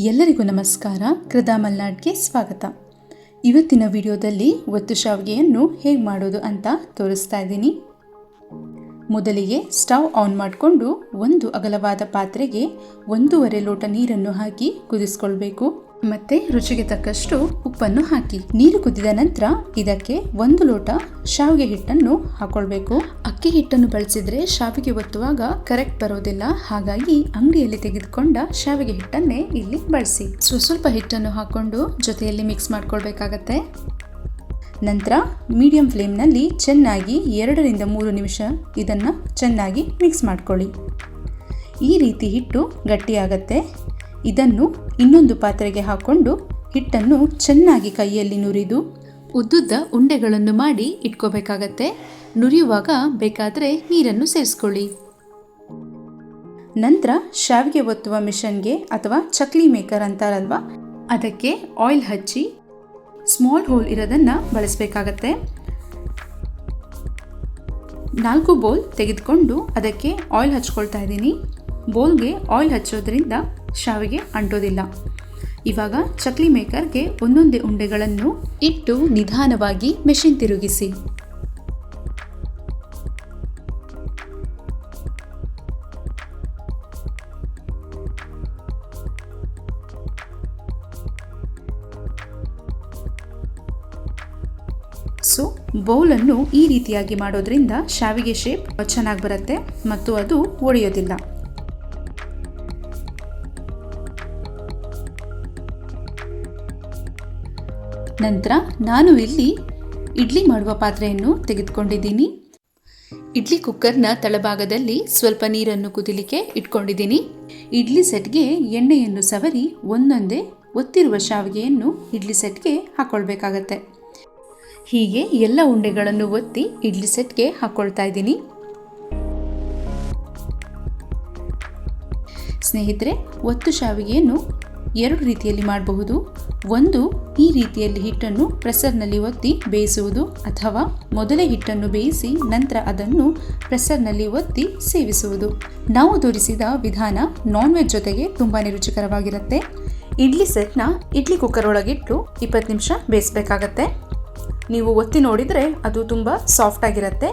ಎಲ್ಲರಿಗೂ ನಮಸ್ಕಾರ. ಕೃದಾ ಮಲ್ನಾಡ್ಗೆ ಸ್ವಾಗತ. ಇವತ್ತಿನ ವಿಡಿಯೋದಲ್ಲಿ ಒತ್ತು ಶಾವಿಗೆಯನ್ನು ಹೇಗೆ ಮಾಡೋದು ಅಂತ ತೋರಿಸ್ತಾ ಇದ್ದೀನಿ. ಮೊದಲಿಗೆ ಸ್ಟವ್ ಆನ್ ಮಾಡಿಕೊಂಡು ಒಂದು ಅಗಲವಾದ ಪಾತ್ರೆಗೆ 1.5 ಲೋಟ ನೀರನ್ನು ಹಾಕಿ ಕುದಿಸ್ಕೊಳ್ಬೇಕು. ಮತ್ತೆ ರುಚಿಗೆ ತಕ್ಕಷ್ಟು ಉಪ್ಪನ್ನು ಹಾಕಿ ನೀರು ಕುದಿದ ನಂತರ ಇದಕ್ಕೆ 1 ಲೋಟ ಶಾವಿಗೆ ಹಿಟ್ಟನ್ನು ಹಾಕೊಳ್ಬೇಕು. ಅಕ್ಕಿ ಹಿಟ್ಟನ್ನು ಬಳಸಿದ್ರೆ ಶಾವಿಗೆ ಒತ್ತುವಾಗ ಕರೆಕ್ಟ್ ಬರೋದಿಲ್ಲ, ಹಾಗಾಗಿ ಅಂಗಡಿಯಲ್ಲಿ ತೆಗೆದುಕೊಂಡ ಶಾವಿಗೆ ಹಿಟ್ಟನ್ನೇ ಇಲ್ಲಿ ಬಳಸಿ. ಸ್ವಲ್ಪ ಹಿಟ್ಟನ್ನು ಹಾಕೊಂಡು ಜೊತೆಯಲ್ಲಿ ಮಿಕ್ಸ್ ಮಾಡ್ಕೊಳ್ಬೇಕಾಗತ್ತೆ. ನಂತರ ಮೀಡಿಯಂ ಫ್ಲೇಮ್ನಲ್ಲಿ ಚೆನ್ನಾಗಿ 2 ರಿಂದ 3 ನಿಮಿಷ ಇದನ್ನು ಚೆನ್ನಾಗಿ ಮಿಕ್ಸ್ ಮಾಡ್ಕೊಳ್ಳಿ. ಈ ರೀತಿ ಹಿಟ್ಟು ಗಟ್ಟಿಯಾಗತ್ತೆ. ಇದನ್ನು ಇನ್ನೊಂದು ಪಾತ್ರೆಗೆ ಹಾಕೊಂಡು ಹಿಟ್ಟನ್ನು ಚೆನ್ನಾಗಿ ಕೈಯಲ್ಲಿ ನುರಿದು ಉದ್ದುದ್ದ ಉಂಡೆಗಳನ್ನು ಮಾಡಿ ಇಟ್ಕೋಬೇಕಾಗತ್ತೆ. ನುರಿಯುವಾಗ ಬೇಕಾದರೆ ನೀರನ್ನು ಸೇರಿಸ್ಕೊಳ್ಳಿ. ನಂತರ ಶಾವಿಗೆ ಒತ್ತುವ ಮಿಷನ್ಗೆ ಅಥವಾ ಚಕ್ಲಿ ಮೇಕರ್ ಅಂತಾರಲ್ವ, ಅದಕ್ಕೆ ಆಯಿಲ್ ಹಚ್ಚಿ ಸ್ಮಾಲ್ ಹೋಲ್ ಇರೋದನ್ನು ಬಳಸಬೇಕಾಗತ್ತೆ. 4 ಬೌಲ್ ತೆಗೆದುಕೊಂಡು ಅದಕ್ಕೆ ಆಯಿಲ್ ಹಚ್ಕೊಳ್ತಾ ಇದ್ದೀನಿ. ಬೌಲ್ಗೆ ಆಯಿಲ್ ಹಚ್ಚೋದ್ರಿಂದ ಶಾವಿಗೆ ಅಂಟೋದಿಲ್ಲ. ಇವಾಗ ಚಕ್ಲಿ ಮೇಕರ್ಗೆ ಒಂದೊಂದೇ ಉಂಡೆಗಳನ್ನು ಇಟ್ಟು ನಿಧಾನವಾಗಿ ಮೆಷಿನ್ ತಿರುಗಿಸಿ. ಬೌಲನ್ನು ಈ ರೀತಿಯಾಗಿ ಮಾಡೋದ್ರಿಂದ ಶಾವಿಗೆ ಶೇಪ್ ಚೆನ್ನಾಗಿ ಬರುತ್ತೆ ಮತ್ತು ಅದು ಒಡೆಯೋದಿಲ್ಲ. ನಂತರ ನಾನು ಇಲ್ಲಿ ಇಡ್ಲಿ ಮಾಡುವ ಪಾತ್ರೆಯನ್ನು ತೆಗೆದುಕೊಂಡಿದ್ದೀನಿ. ಇಡ್ಲಿ ಕುಕ್ಕರ್ನ ತಳಭಾಗದಲ್ಲಿ ಸ್ವಲ್ಪ ನೀರನ್ನು ಕುದಿಲಿಕ್ಕೆ ಇಟ್ಕೊಂಡಿದ್ದೀನಿ. ಇಡ್ಲಿ ಸೆಟ್ಗೆ ಎಣ್ಣೆಯನ್ನು ಸವರಿ ಒಂದೊಂದೇ ಒತ್ತಿರುವ ಶಾವಿಗೆಯನ್ನು ಇಡ್ಲಿ ಸೆಟ್ಗೆ ಹಾಕೊಳ್ಬೇಕಾಗತ್ತೆ. ಹೀಗೆ ಎಲ್ಲ ಉಂಡೆಗಳನ್ನು ಒತ್ತಿ ಇಡ್ಲಿ ಸೆಟ್ಗೆ ಹಾಕೊಳ್ತಾ ಇದ್ದೀನಿ. ಸ್ನೇಹಿತರೆ, ಒತ್ತು ಶಾವಿಗೆಯನ್ನು 2 ರೀತಿಯಲ್ಲಿ ಮಾಡಬಹುದು. ಒಂದು, ಈ ರೀತಿಯಲ್ಲಿ ಹಿಟ್ಟನ್ನು ಪ್ರೆಸರ್ನಲ್ಲಿ ಒತ್ತಿ ಬೇಯಿಸುವುದು, ಅಥವಾ ಮೊದಲೇ ಹಿಟ್ಟನ್ನು ಬೇಯಿಸಿ ನಂತರ ಅದನ್ನು ಪ್ರೆಸರ್ನಲ್ಲಿ ಒತ್ತಿ ಸೇವಿಸುವುದು. ನಾವು ತೋರಿಸಿದ ವಿಧಾನ ನಾನ್ ವೆಜ್ ಜೊತೆಗೆ ತುಂಬಾ ರುಚಿಕರವಾಗಿರುತ್ತೆ. ಇಡ್ಲಿ ಸೆಟ್ನ ಇಡ್ಲಿ ಕುಕ್ಕರ್ ಒಳಗಿಟ್ಟು 20 ನಿಮಿಷ ಬೇಯಿಸಬೇಕಾಗತ್ತೆ. ನೀವು ಒತ್ತಿ ನೋಡಿದರೆ ಅದು ತುಂಬ ಸಾಫ್ಟ್ ಆಗಿರುತ್ತೆ.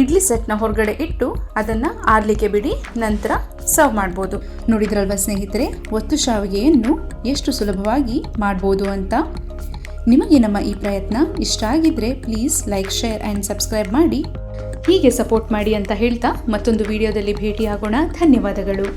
ಇಡ್ಲಿ ಸೆಟ್ನ ಹೊರಗಡೆ ಇಟ್ಟು ಅದನ್ನು ಆರಲಿಕ್ಕೆ ಬಿಡಿ, ನಂತರ ಸರ್ವ್ ಮಾಡ್ಬೋದು. ನೋಡಿದ್ರಲ್ವ ಸ್ನೇಹಿತರೆ, ಒತ್ತು ಶಾವಿಗೆಯನ್ನು ಎಷ್ಟು ಸುಲಭವಾಗಿ ಮಾಡ್ಬೋದು ಅಂತ. ನಿಮಗೆ ನಮ್ಮ ಈ ಪ್ರಯತ್ನ ಇಷ್ಟ ಆಗಿದ್ರೆ please like, share and subscribe ಮಾಡಿ. ಹೀಗೆ ಸಪೋರ್ಟ್ ಮಾಡಿ ಅಂತ ಹೇಳ್ತಾ ಮತ್ತೊಂದು ವಿಡಿಯೋದಲ್ಲಿ ಭೇಟಿಯಾಗೋಣ. ಧನ್ಯವಾದಗಳು.